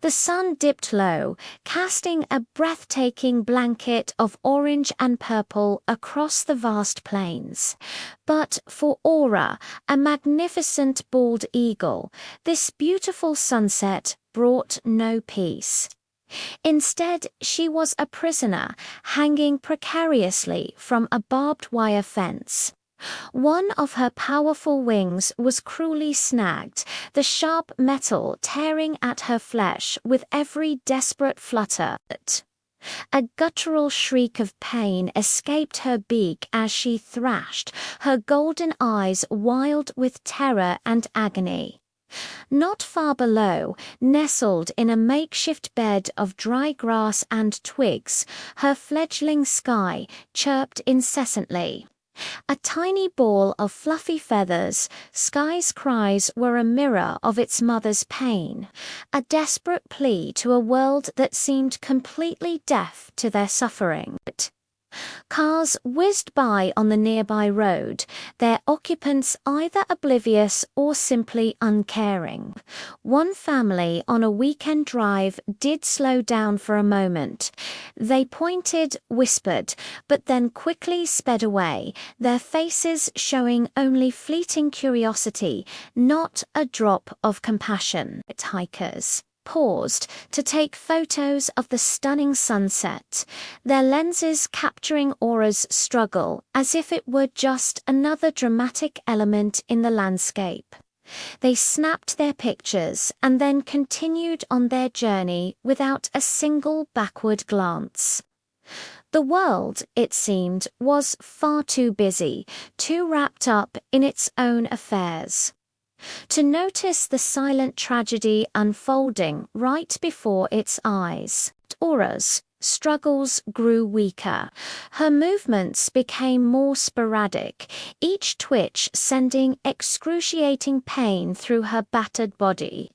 The sun dipped low, casting a breathtaking blanket of orange and purple across the vast plains. But for Aura, a magnificent bald eagle, this beautiful sunset brought no peace. Instead, she was a prisoner, hanging precariously from a barbed wire fence. One of her powerful wings was cruelly snagged, the sharp metal tearing at her flesh with every desperate flutter. A guttural shriek of pain escaped her beak as she thrashed, her golden eyes wild with terror and agony. Not far below, nestled in a makeshift bed of dry grass and twigs, her fledgling Sky chirped incessantly. A tiny ball of fluffy feathers, Sky's cries were a mirror of its mother's pain, a desperate plea to a world that seemed completely deaf to their suffering. Cars whizzed by on the nearby road, their occupants either oblivious or simply uncaring. One family on a weekend drive did slow down for a moment. They pointed, whispered, but then quickly sped away, their faces showing only fleeting curiosity, not a drop of compassion. Hikers paused to take photos of the stunning sunset, their lenses capturing Aura's struggle as if it were just another dramatic element in the landscape. They snapped their pictures and then continued on their journey without a single backward glance. The world, it seemed, was far too busy, too wrapped up in its own affairs, to notice the silent tragedy unfolding right before its eyes. Aura's struggles grew weaker. Her movements became more sporadic, each twitch sending excruciating pain through her battered body.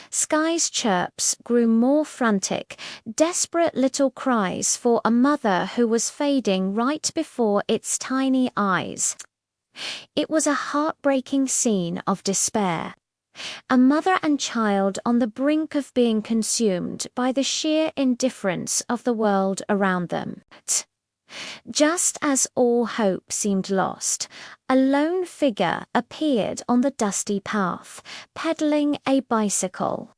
Sky's chirps grew more frantic, desperate little cries for a mother who was fading right before its tiny eyes. It was a heartbreaking scene of despair. A mother and child on the brink of being consumed by the sheer indifference of the world around them. Just as all hope seemed lost, a lone figure appeared on the dusty path, pedaling a bicycle.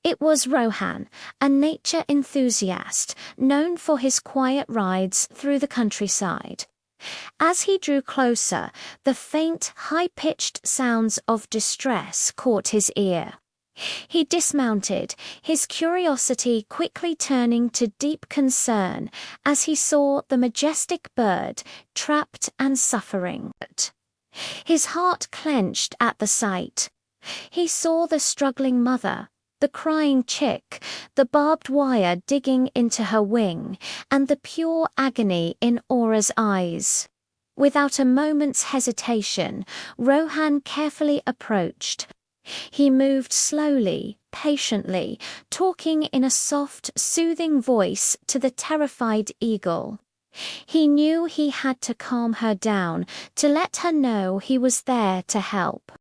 It was Rohan, a nature enthusiast known for his quiet rides through the countryside. As he drew closer, the faint, high-pitched sounds of distress caught his ear. He dismounted, his curiosity quickly turning to deep concern as he saw the majestic bird trapped and suffering. His heart clenched at the sight. He saw the struggling mother, the crying chick, the barbed wire digging into her wing, and the pure agony in Aura's eyes. Without a moment's hesitation, Rohan carefully approached. He moved slowly, patiently, talking in a soft, soothing voice to the terrified eagle. He knew he had to calm her down, to let her know he was there to help.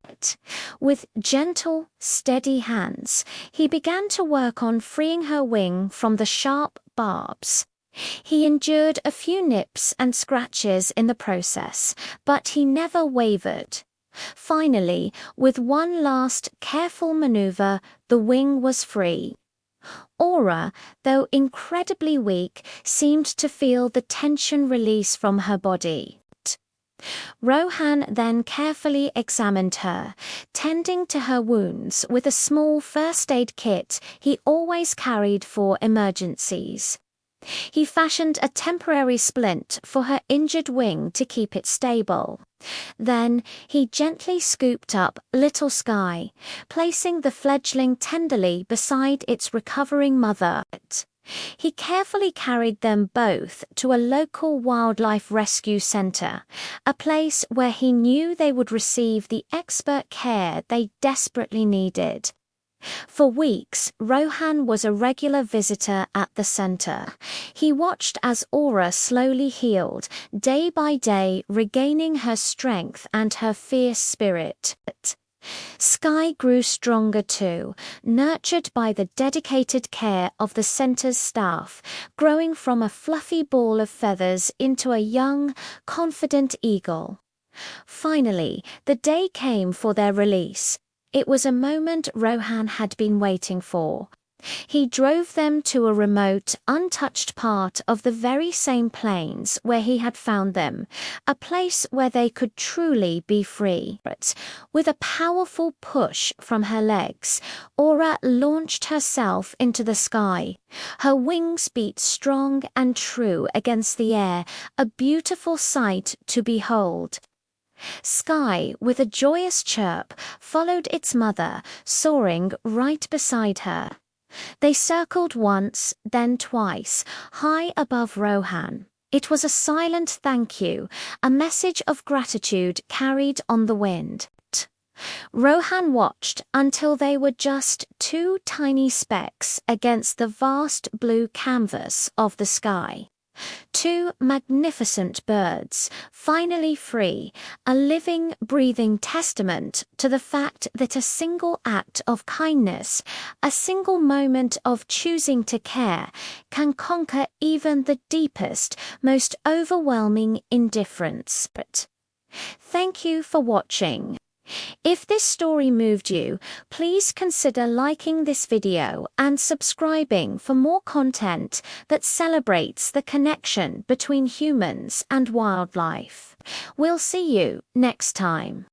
With gentle, steady hands, he began to work on freeing her wing from the sharp barbs. He endured a few nips and scratches in the process, but he never wavered. Finally, with one last careful maneuver, the wing was free. Aura, though incredibly weak, seemed to feel the tension release from her body. Rohan then carefully examined her, tending to her wounds with a small first aid kit he always carried for emergencies. He fashioned a temporary splint for her injured wing to keep it stable. Then he gently scooped up little Sky, placing the fledgling tenderly beside its recovering mother. He carefully carried them both to a local wildlife rescue center, a place where he knew they would receive the expert care they desperately needed. For weeks, Rohan was a regular visitor at the center. He watched as Aura slowly healed, day by day regaining her strength and her fierce spirit. Sky grew stronger too, nurtured by the dedicated care of the center's staff, growing from a fluffy ball of feathers into a young, confident eagle. Finally, the day came for their release. It was a moment Rohan had been waiting for. He drove them to a remote, untouched part of the very same plains where he had found them, a place where they could truly be free. With a powerful push from her legs, Aura launched herself into the sky. Her wings beat strong and true against the air, a beautiful sight to behold. Sky, with a joyous chirp, followed its mother, soaring right beside her. They circled once, then twice, high above Rohan. It was a silent thank you, a message of gratitude carried on the wind. Rohan watched until they were just two tiny specks against the vast blue canvas of the sky. Two magnificent birds, finally free, a living, breathing testament to the fact that a single act of kindness, a single moment of choosing to care, can conquer even the deepest, most overwhelming indifference. Thank you for watching. If this story moved you, please consider liking this video and subscribing for more content that celebrates the connection between humans and wildlife. We'll see you next time.